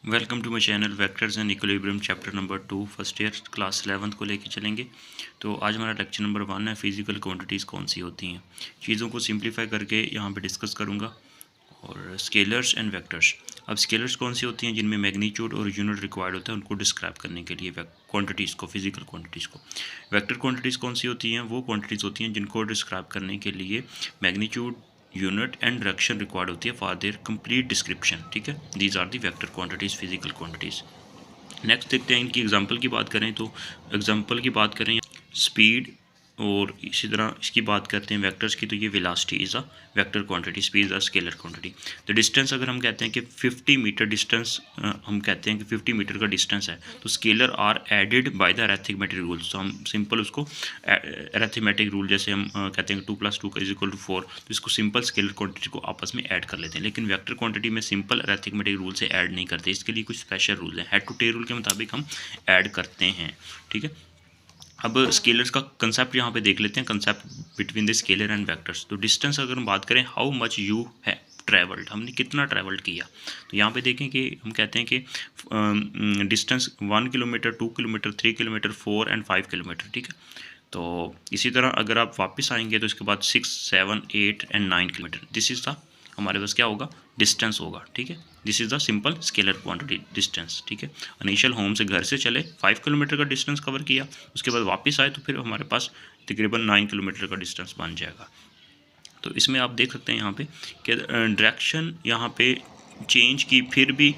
Welcome to my channel vectors and equilibrium chapter number 2 first year class 11th को लेके चलेंगे। तो आज हमारा लेक्चर नंबर 1 है फिजिकल क्वांटिटीज़ कौन सी होती हैं। चीज़ों को सिंप्लीफाई करके यहाँ पे डिस्कस करूँगा। और स्केलर्स एंड वेक्टर्स। अब स्केलर्स कौन सी होती हैं जिनमें मैग्नीट्यूड और यूनिट रिक्वायर्ड होता है उनको डिस्क्राइब करने के लिए क्वांटिटीज़ को, फिजिकल क्वांटिटीज़ को। वेक्टर क्वांटिटीज़ कौन सी होती हैं, वो क्वांटिटीज़ होती हैं जिनको डिस्क्राइब करने के लिए magnitude, unit and direction required होती है फॉर देयर कंप्लीट डिस्क्रिप्शन। ठीक है, these are the vector quantities, physical quantities. Next देखते हैं इनकी एग्जांपल की बात करें तो एग्जांपल की बात करें स्पीड, और इसी तरह इसकी बात करते हैं वेक्टर्स की तो ये velocity is a vector quantity, speed is a scalar quantity. तो डिस्टेंस अगर हम कहते हैं कि 50 मीटर डिस्टेंस, हम कहते हैं कि 50 मीटर का डिस्टेंस है तो scalar are added by the arithmetic rules. तो हम सिंपल उसको अरिथमेटिक रूल जैसे हम कहते हैं 2 + 2 = 4, तो इसको सिंपल स्केलर क्वांटिटी को आपस में ऐड कर लेते हैं। लेकिन वेक्टर क्वांटिटी में सिंपल अरिथमेटिक रूल से ऐड नहीं करते, इसके लिए कुछ स्पेशल रूल हैं, हेड टू टेल रूल के मुताबिक हम ऐड करते हैं। ठीक है, अब स्केलर्स का कंसेप्ट यहाँ पे देख लेते हैं, concept between the scalar and vectors. तो डिस्टेंस अगर हम बात करें, हाउ मच यू है ट्रैवल्ड, हमने कितना ट्रैवल्ड किया। तो यहाँ पे देखें कि हम कहते हैं कि distance 1 kilometre, 2 kilometre, 3 kilometre, 4 and 5 kilometre. ठीक है, तो इसी तरह अगर आप वापस आएंगे तो इसके बाद 6, 7, 8 and 9 kilometre, this is the हमारे पास क्या होगा, डिस्टेंस होगा। ठीक है, this is the simple scalar quantity, distance. ठीक है, इनिशियल होम से घर से चले 5 किलोमीटर का डिस्टेंस कवर किया, उसके बाद वापस आए तो फिर हमारे पास तकरीबन 9 किलोमीटर का डिस्टेंस बन जाएगा। तो इसमें आप देख सकते हैं यहाँ पे कि डायरेक्शन यहाँ पे चेंज की, फिर भी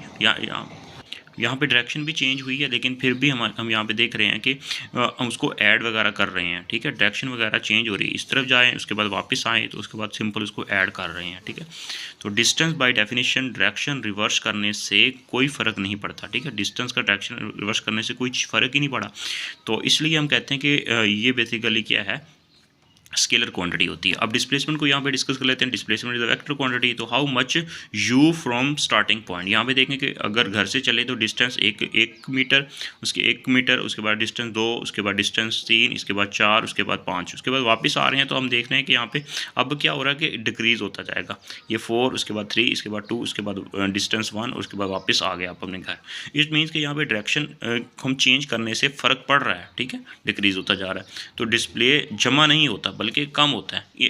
यहाँ पे डायरेक्शन भी चेंज हुई है, लेकिन फिर भी हम यहाँ पे देख रहे हैं कि हम उसको ऐड वगैरह कर रहे हैं। ठीक है, डायरेक्शन वगैरह चेंज हो रही है, इस तरफ जाएँ उसके बाद वापस आएँ तो उसके बाद सिंपल उसको ऐड कर रहे हैं। ठीक है, तो distance by definition direction reverse करने से कोई फ़र्क नहीं पड़ता। ठीक है, डिस्टेंस का डायरेक्शन रिवर्स करने से कोई फ़र्क ही नहीं पड़ा, तो इसलिए हम कहते हैं कि ये बेसिकली क्या है, स्केलर क्वांटिटी होती है। अब डिस्प्लेसमेंट को यहाँ पे डिस्कस कर लेते हैं। Displacement is the vector quantity. तो how much you from starting point, यहाँ पे देखें कि अगर घर से चले तो डिस्टेंस एक मीटर, उसके 1 मीटर, उसके बाद डिस्टेंस 2, उसके बाद डिस्टेंस 3, इसके बाद 4, उसके बाद 5, उसके बाद वापस आ रहे हैं तो हम देख रहे हैं कि यहाँ पे अब क्या हो रहा है कि डिक्रीज़ होता जाएगा। ये 4, उसके बाद 3, इसके बाद 2, उसके बाद डिस्टेंस 1, और उसके बाद वापस आ गया आप अपने घर। इट मीन्स कि यहाँ पे डायरेक्शन हम चेंज करने से फ़र्क पड़ रहा है। ठीक है, डिक्रीज़ होता जा रहा है, तो डिस्प्ले जमा नहीं होता बल्कि कम होता है। ये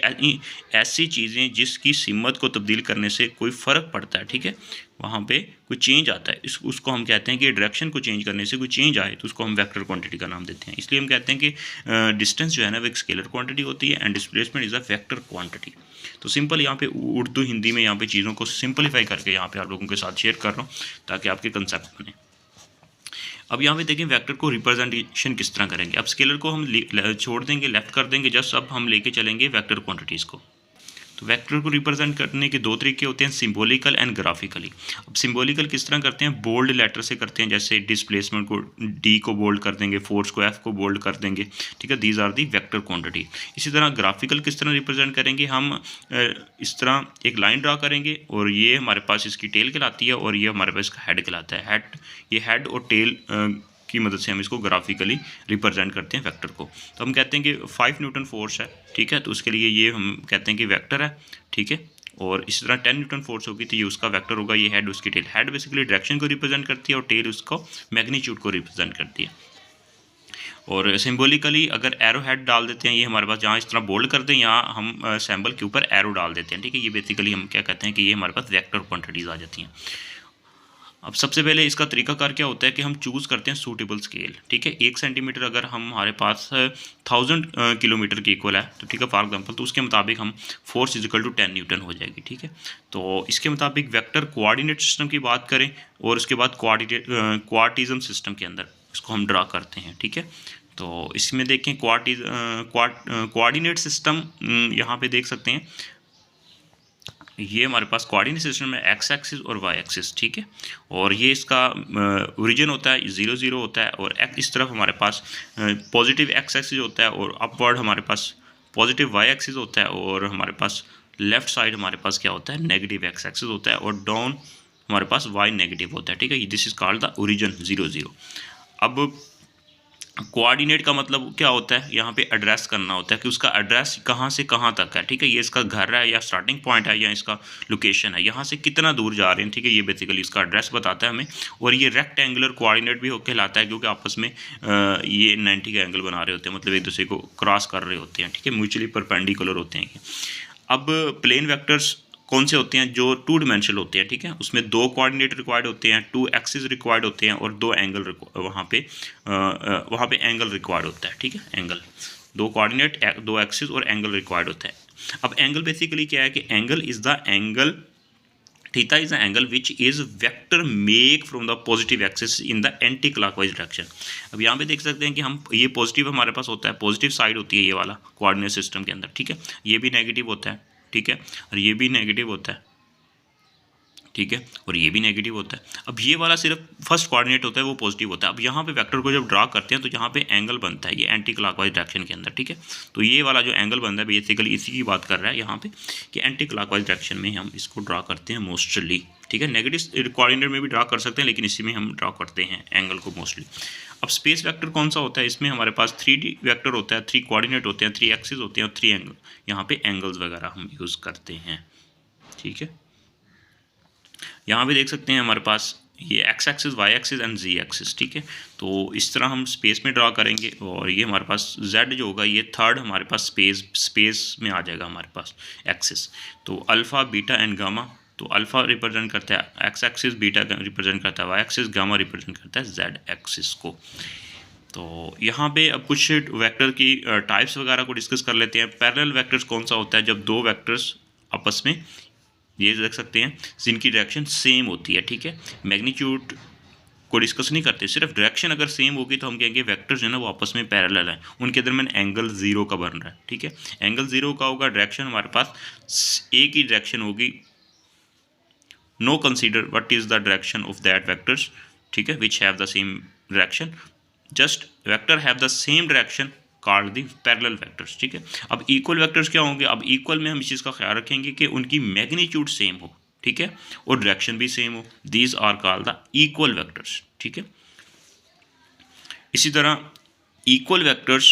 ऐसी चीज़ें जिसकी सीमत को तब्दील करने से कोई फ़र्क पड़ता है। ठीक है, वहाँ पे कोई चेंज आता है, उसको हम कहते हैं कि डायरेक्शन को चेंज करने से कोई चेंज आए तो उसको हम वेक्टर क्वांटिटी का नाम देते हैं। इसलिए हम कहते हैं कि डिस्टेंस जो है ना वो एक स्केलर क्वांटिटी होती है and displacement is a vector quantity. तो सिंपल यहाँ पे उर्दू हिंदी में यहाँ पे चीज़ों को सिंपलीफाई करके यहाँ पे आप लोगों के साथ शेयर कर रहा हूँ ताकि आपके कंसेप्ट बने। अब यहाँ पे देखें वेक्टर को रिप्रेजेंटेशन किस तरह करेंगे। अब स्केलर को हम छोड़ देंगे, लेफ्ट कर देंगे जस्ट, अब हम लेके चलेंगे वेक्टर क्वांटिटीज़ को। तो वेक्टर को रिप्रेजेंट करने के 2 तरीके होते हैं, सिंबॉलिकल एंड ग्राफिकली। अब सिंबॉलिकल किस तरह करते हैं, बोल्ड लेटर से करते हैं, जैसे डिस्प्लेसमेंट को डी को बोल्ड कर देंगे, फोर्स को एफ को बोल्ड कर देंगे। ठीक है, these are the vector quantity. इसी तरह ग्राफिकल किस तरह रिप्रेजेंट करेंगे, हम इस तरह एक लाइन ड्रा करेंगे और ये हमारे पास इसकी टेल कहलाती है और ये हमारे पास इसका हेड कहलाता है। ये हेड और टेल की मदद से हम इसको ग्राफिकली रिप्रेजेंट करते हैं वेक्टर को। तो हम कहते हैं कि 5 न्यूटन फोर्स है। ठीक है, तो उसके लिए ये हम कहते हैं कि वेक्टर है। ठीक है, और इसी तरह 10 न्यूटन फोर्स होगी तो ये उसका वेक्टर होगा, ये हेड उसकी टेल। हेड बेसिकली डायरेक्शन को रिप्रेजेंट करती है और टेल उसको मैग्नीट्यूड को रिप्रेजेंट करती है। और सिंबॉलिकली अगर एरो हेड डाल देते हैं, ये हमारे पास जहाँ इस तरह बोल्ड करते हैं यहाँ हम सैम्बल के ऊपर एरो डाल देते हैं। ठीक है, ये बेसिकली हम क्या कहते हैं कि ये हमारे पास वेक्टर क्वांटिटीज़ आ जाती हैं। अब सबसे पहले इसका तरीकाकार क्या होता है कि हम चूज़ करते हैं सूटेबल स्केल। ठीक है, 1 सेंटीमीटर अगर हमारे पास 1000 किलोमीटर के इक्वल है तो ठीक है फॉर एग्जांपल, तो उसके मुताबिक हम फोर्स = 10 न्यूटन हो जाएगी। ठीक है, तो इसके मुताबिक वेक्टर कोऑर्डिनेट सिस्टम की बात करें और उसके बाद क्वार्टिज्म सिस्टम के अंदर इसको हम ड्रा करते हैं। ठीक है, तो इसमें देखें कोऑर्डिनेट सिस्टम, यहाँ पे देख सकते हैं ये हमारे पास कोऑर्डिनेट सिस्टम में एक्स एक्सिस और वाई एक्सिस। ठीक है, और ये इसका ओरिजिन होता है 0, 0 होता है, और इस तरफ हमारे पास पॉजिटिव एक्स एक्सिस होता है और अपवर्ड हमारे पास पॉजिटिव वाई एक्सिस होता है, और हमारे पास लेफ्ट साइड हमारे पास क्या होता है, नेगेटिव एक्स एक्सिस होता है, और डाउन हमारे पास वाई नेगेटिव होता है। ठीक है, this is called the origin 0, 0। अब कोऑर्डिनेट का मतलब क्या होता है, यहाँ पे एड्रेस करना होता है कि उसका एड्रेस कहाँ से कहाँ तक है, ठीक है। ये इसका घर है या स्टार्टिंग पॉइंट है या इसका लोकेशन है, यहाँ से कितना दूर जा रहे हैं, ठीक है। ये बेसिकली इसका एड्रेस बताता है हमें। और ये रेक्टेंगुलर कोऑर्डिनेट भी कहलाता है क्योंकि आपस में ये 90 का एंगल बना रहे होते हैं, मतलब एक दूसरे को क्रॉस कर रहे होते हैं, ठीक है। म्यूचुअली परपेंडिकुलर होते हैं ये। अब प्लेन वेक्टर्स कौन से होते हैं, जो 2 डिमेंशनल होते हैं, ठीक है। उसमें 2 कोऑर्डिनेट रिक्वायर्ड होते हैं, 2 एक्सिस रिक्वायर्ड होते हैं और 2 एंगल वहाँ पे एंगल रिक्वायर्ड होता है, ठीक है। एंगल 2 कोऑर्डिनेट, 2 एक्सिस और एंगल रिक्वायर्ड होता है। अब एंगल बेसिकली क्या है कि angle is the angle, theta is the angle which is vector make from the positive axis in the anti clockwise direction. अब यहाँ पे देख सकते हैं कि हम ये पॉजिटिव हमारे पास होता है, पॉजिटिव साइड होती है ये वाला कोऑर्डिनेट सिस्टम के अंदर, ठीक है। ये भी नेगेटिव होता है, ठीक है, और ये भी नेगेटिव होता है, ठीक है, और ये भी नेगेटिव होता है। अब ये वाला सिर्फ फर्स्ट कोऑर्डिनेट होता है, वो पॉजिटिव होता है। अब यहाँ पे वेक्टर को जब ड्रा करते हैं तो यहाँ पे एंगल बनता है ये एंटी क्लॉकवाइज डायरेक्शन के अंदर, ठीक है। तो ये वाला जो एंगल बनता है बेसिकली इसी की बात कर रहा है यहाँ पे कि एंटी क्लॉकवाइज डायरेक्शन में हम इसको ड्रा करते हैं मोस्टली, ठीक है। नेगेटिव कोऑर्डिनेट में भी ड्रा कर सकते हैं लेकिन इसी में हम ड्रा करते हैं एंगल को मोस्टली। अब स्पेस वेक्टर कौन सा होता है, इसमें हमारे पास 3D वेक्टर होता है, 3 कोऑर्डिनेट होते हैं, 3 एक्सिस होते हैं और 3 एंगल, यहाँ पे एंगल्स वगैरह हम यूज़ करते हैं, ठीक है। यहाँ पे देख सकते हैं हमारे पास ये X axis, Y axis and Z axis, ठीक है। तो इस तरह हम स्पेस में ड्रा करेंगे और ये हमारे पास जेड जो होगा ये थर्ड हमारे पास स्पेस में आ जाएगा हमारे पास एक्सिस। तो अल्फ़ा, बीटा एंड गामा, तो अल्फ़ा रिप्रेजेंट करता है एक्स एक्सिस, बीटा रिप्रेजेंट करता है वाई एक्सिस, गामा रिप्रेजेंट करता है जेड एक्सिस को। तो यहाँ पे अब कुछ वेक्टर की टाइप्स वगैरह को डिस्कस कर लेते हैं। पैरेलल वेक्टर्स कौन सा होता है, जब 2 वेक्टर्स आपस में ये देख सकते हैं जिनकी डायरेक्शन सेम होती है, ठीक है। मैग्नीट्यूड को डिस्कस नहीं करते, सिर्फ डायरेक्शन अगर सेम होगी तो हम कहेंगे वेक्टर्स जो है ना वो आपस में पैरेलल है, उनके दरमियान एंगल 0 का बन रहा है, ठीक है। एंगल 0 का होगा, डायरेक्शन हमारे पास एक ही डायरेक्शन होगी। Know consider what is the direction of that vectors, ठीक है, which have the same direction, just vector have the same direction called the parallel vectors, ठीक है। अब इक्वल वेक्टर्स क्या होंगे, अब इक्वल में हम इस चीज़ का ख्याल रखेंगे कि उनकी मैग्नीट्यूड सेम हो, ठीक है, और डायरेक्शन भी सेम हो। These are called the equal vectors, ठीक है। इसी तरह इक्वल वेक्टर्स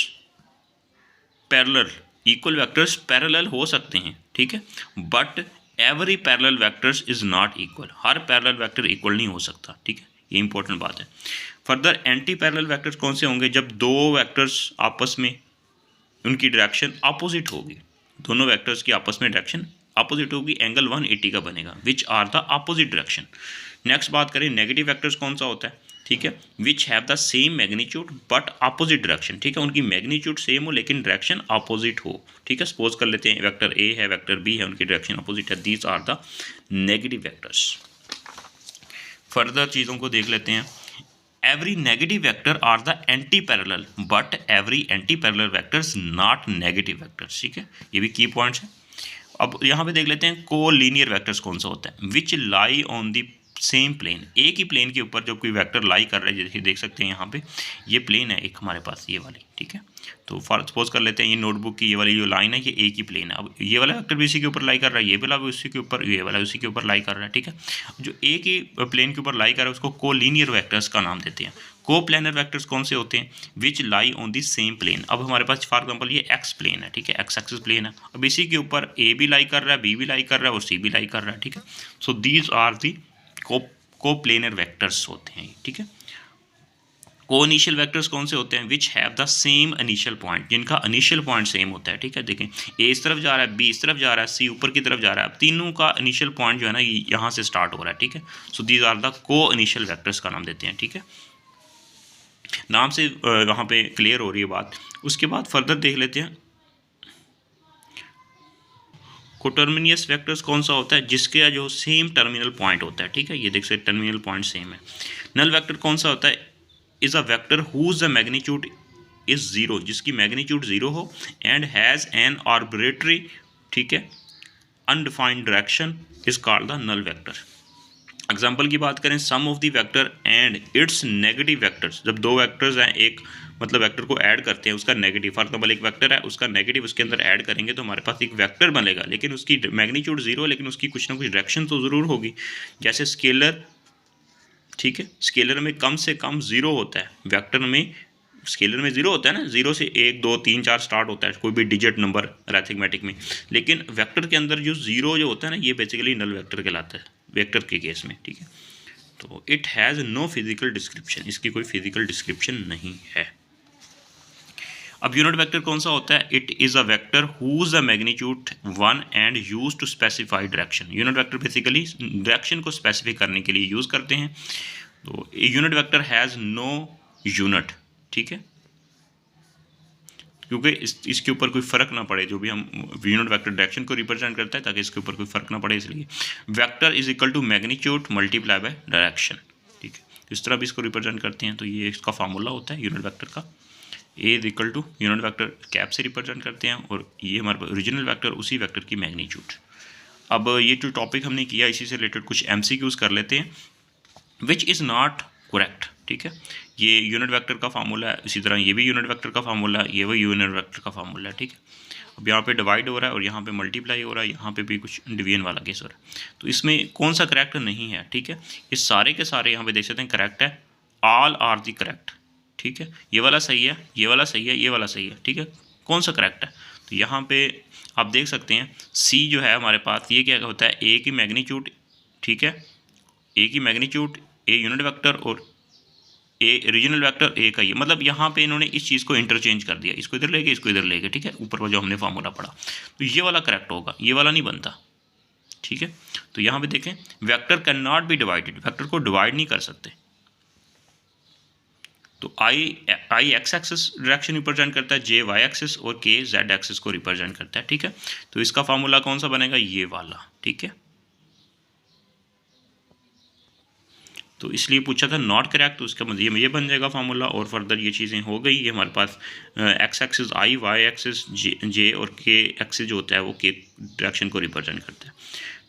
पैरेलल हो सकते हैं, ठीक है, but every parallel vectors is not equal, her parallel vector equal नहीं हो सकता, ठीक है, ये इंपॉर्टेंट बात है। फर्दर एंटी पैरेलल वेक्टर्स कौन से होंगे, जब 2 वेक्टर्स आपस में उनकी डायरेक्शन अपोजिट होगी, दोनों वेक्टर्स की आपस में डायरेक्शन अपोजिट होगी, एंगल 180 का बनेगा, which are the opposite direction. Next बात करें नेगेटिव वेक्टर्स कौन सा होता है, ठीक है, which have the same magnitude but opposite direction, ठीक है, उनकी मैग्नीट्यूड सेम हो लेकिन डायरेक्शन अपोजिट हो, ठीक है। सपोज कर लेते हैं वेक्टर ए है, वेक्टर बी है, उनकी डायरेक्शन अपोजिट है, these are the negative vectors. Further चीज़ों को देख लेते हैं। Every negative vector are the anti parallel but every anti parallel vectors not negative vectors, ठीक है, ये भी की पॉइंट्स हैं। अब यहाँ पे देख लेते हैं को लीनियर वेक्टर्स कौन सा होता है, which lie on the same plane, एक ही प्लेन के ऊपर जब कोई वेक्टर लाई कर रहा है, जैसे देख सकते हैं यहाँ पे ये प्लेन है एक हमारे पास ये वाली, ठीक है। तो फॉर सपोज कर लेते हैं ये नोटबुक की ये वाली जो लाइन है ये एक ही प्लेन है। अब ये वाला वेक्टर भी इसी के ऊपर लाई कर रहा है, ये वाला भी उसी के ऊपर, ये वाला उसी के ऊपर लाई कर रहा है, ठीक है। जो एक ही प्लेन के ऊपर लाई कर रहा है उसको को लीनियर वेक्टर्स का नाम देते हैं। को प्लेनर वेक्टर्स कौन से होते हैं, which lie on the same plane. अब हमारे पास फॉर एग्जांपल ये एक्स प्लेन है, ठीक है, एक्स एक्सिस प्लेन है, अब इसी के ऊपर ए भी लाई कर रहा है, बी भी लाई कर रहा है और सी भी लाई कर रहा है, ठीक है। सो दीज आर दी को प्लेनर वेक्टर्स होते हैं, ठीक है। को इनिशियल वेक्टर्स कौन से होते हैं, which have the same initial point, जिनका इनिशियल पॉइंट सेम होता है, ठीक है। देखें ए इस तरफ जा रहा है, बी इस तरफ जा रहा है, सी ऊपर की तरफ जा रहा है, अब तीनों का इनिशियल पॉइंट जो है ना यहाँ से स्टार्ट हो रहा है, ठीक है। सो दीज आर द को इनिशियल वेक्टर्स का नाम देते हैं, ठीक है। नाम से वहाँ पे क्लियर हो रही है बात। उसके बाद फर्दर देख लेते हैं कोटर्मिनियस वेक्टर्स कौन सा होता है, जिसके जो सेम टर्मिनल पॉइंट होता है, ठीक है, ये देख सकते टर्मिनल पॉइंट सेम है। नल वेक्टर कौन सा होता है, is a vector whose the magnitude is 0, जिसकी मैग्नीट्यूड 0 हो एंड हैज़ एन आर्बिट्रेरी, ठीक है, undefined direction is called the null vector. Example की बात करें, sum of the vector and its negative vectors, जब 2 वेक्टर्स हैं, एक मतलब वेक्टर को ऐड करते हैं उसका नेगेटिव, फॉर एग्जाम्पल एक वेक्टर है उसका नेगेटिव उसके अंदर ऐड करेंगे तो हमारे पास एक वेक्टर बनेगा, लेकिन उसकी मैग्नीट्यूड 0 लेकिन उसकी कुछ ना कुछ डायरेक्शन तो ज़रूर होगी। जैसे स्केलर, ठीक है, स्केलर में कम से कम 0 होता है, वेक्टर में स्केलर में 0 होता है ना, 0 से 1 2 3 4 स्टार्ट होता है कोई भी डिजिट नंबर अरिथमेटिक में, लेकिन वेक्टर के अंदर जो 0 जो होता है ना, ये बेसिकली नल वेक्टर कहलाता है वेक्टर के केस में, ठीक है। तो it has no physical description, इसकी कोई फिजिकल डिस्क्रिप्शन नहीं है। अब यूनिट वेक्टर कौन सा होता है? It is a vector whose the magnitude 1 and use to specify direction. Unit vector basically direction को स्पेसिफाई करने के लिए यूज़ करते हैं। तो unit vector has no unit, ठीक है, क्योंकि इसके ऊपर कोई फ़र्क ना पड़े, जो भी हम यूनिट वेक्टर डायरेक्शन को रिप्रेजेंट करता है ताकि इसके ऊपर कोई फ़र्क ना पड़े, इसलिए vector is equal to magnitude multiply by direction, ठीक है। इस तरह भी इसको रिप्रेजेंट करते हैं। तो ये इसका फार्मूला होता है यूनिट वेक्टर का, A is equal to unit vector cap से रिप्रेजेंट करते हैं, और ये हमारे ओरिजिनल वेक्टर उसी वेक्टर की मैग्नीट्यूड। अब ये जो टॉपिक हमने किया इसी से रिलेटेड कुछ MCQs कर लेते हैं। विच इज़ नॉट करेक्ट, ठीक है, ये यूनिट वेक्टर का फार्मूला है, इसी तरह ये भी यूनिट वेक्टर का फार्मूला है, ये वही यूनिट वेक्टर का फार्मूला है, ठीक है। अब यहाँ पे डिवाइड हो रहा है और यहाँ पे मल्टीप्लाई हो रहा है, यहाँ पे भी कुछ डिवीजन वाला केस हो रहा है। तो इसमें कौन सा करेक्ट नहीं है, ठीक है, ये सारे के सारे यहाँ पे देख सकते हैं करेक्ट है, ऑल आर दी करेक्ट, ठीक है। ये वाला सही है, ये वाला सही है, ये वाला सही है, ठीक है। कौन सा करेक्ट है? तो यहाँ पे आप देख सकते हैं सी जो है हमारे पास, ये क्या होता है, ए की मैग्नीट्यूड, ठीक है, ए की मैग्नीट्यूड, ए यूनिट वेक्टर और ए रीजनल वेक्टर ए का, ये मतलब यहाँ पे इन्होंने इस चीज़ को इंटरचेंज कर दिया, इसको इधर लेके इसको इधर लेके, ठीक है, ऊपर का जो हमने फार्मूला पढ़ा। तो ये वाला करेक्ट होगा, ये वाला नहीं बनता, ठीक है। तो यहाँ पे देखें vector can not be divided, vector को डिवाइड नहीं कर सकते। तो आई एक्स एक्सिस डायरेक्शन रिप्रेजेंट करता है, जे वाई एक्सिस और के जेड एक्सिस को रिप्रेजेंट करता है, ठीक है। तो इसका फार्मूला कौन सा बनेगा? ये वाला, ठीक है। तो इसलिए पूछा था नॉट करेक्ट, तो इसका मतलब ये बन जाएगा फार्मूला, और फर्दर ये चीज़ें हो गई। ये हमारे पास एक्स एक्सिस आई, वाई एक्सिस जे और के एक्सिस जो होता है वो के डायरेक्शन को रिप्रेजेंट करता है।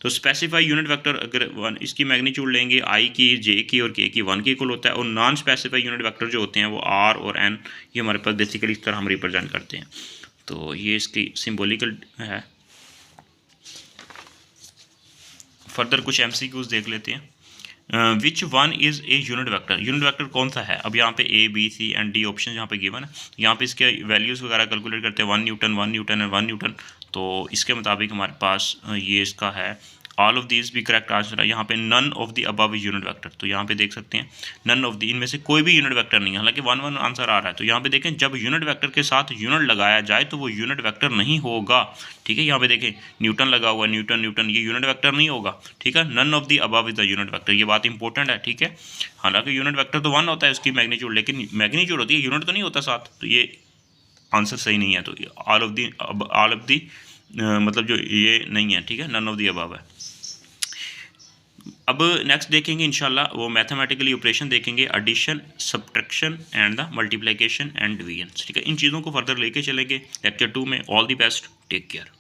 तो स्पेसिफाई यूनिट वेक्टर अगर वन, इसकी मैग्नीट्यूड लेंगे आई की, जे की और के की 1 के इक्वल होता है, और नॉन स्पेसिफाई यूनिट वेक्टर जो होते हैं वो आर और एन, ये हमारे पास बेसिकली इस तरह हम रिप्रेजेंट करते हैं। तो ये इसकी सिम्बोलिकल है। फर्दर कुछ MCQs देख लेते हैं। Which one is a unit vector, unit vector कौन सा है? अब यहाँ पे A B C and D option यहाँ पे गिवन है, यहाँ पे इसके वैल्यूज़ वगैरह कैलकुलेट करते हैं, 1 न्यूटन 1 न्यूटन एंड 1 न्यूटन। तो इसके मुताबिक हमारे पास ये इसका है ऑल ऑफ दीज भी करेक्ट आंसर है। यहाँ पे none of the above unit vector, तो यहाँ पे देख सकते हैं नन ऑफ द, इनमें से कोई भी यूनिट वेक्टर नहीं है, हालांकि 1 1 आंसर आ रहा है। तो यहाँ पे देखें जब यूनिट वेक्टर के साथ यूनिट लगाया जाए तो वो यूनिट वेक्टर नहीं होगा, ठीक है। यहाँ पे देखें न्यूटन लगा हुआ है, न्यूटन न्यूटन, ये यूनिट वेक्टर नहीं होगा, ठीक है। None of the above is the unit vector, ये बात इंपॉर्टेंट है, ठीक है। हालांकि यूनिट वेक्टर तो 1 होता है उसकी मैग्नीट्यूड, लेकिन मैग्नीट्यूड होती है, यूनिट तो नहीं होता साथ, तो ये आंसर सही नहीं है। तो ऑल ऑफ दी मतलब जो ये नहीं है, ठीक है, नन ऑफ द अबव है। अब नेक्स्ट देखेंगे इंशाल्लाह वो मैथमेटिकली ऑपरेशन देखेंगे, addition, subtraction and the multiplication and division, ठीक है। इन चीज़ों को फर्दर लेके चलेंगे लेक्चर 2 में। All the best, take care.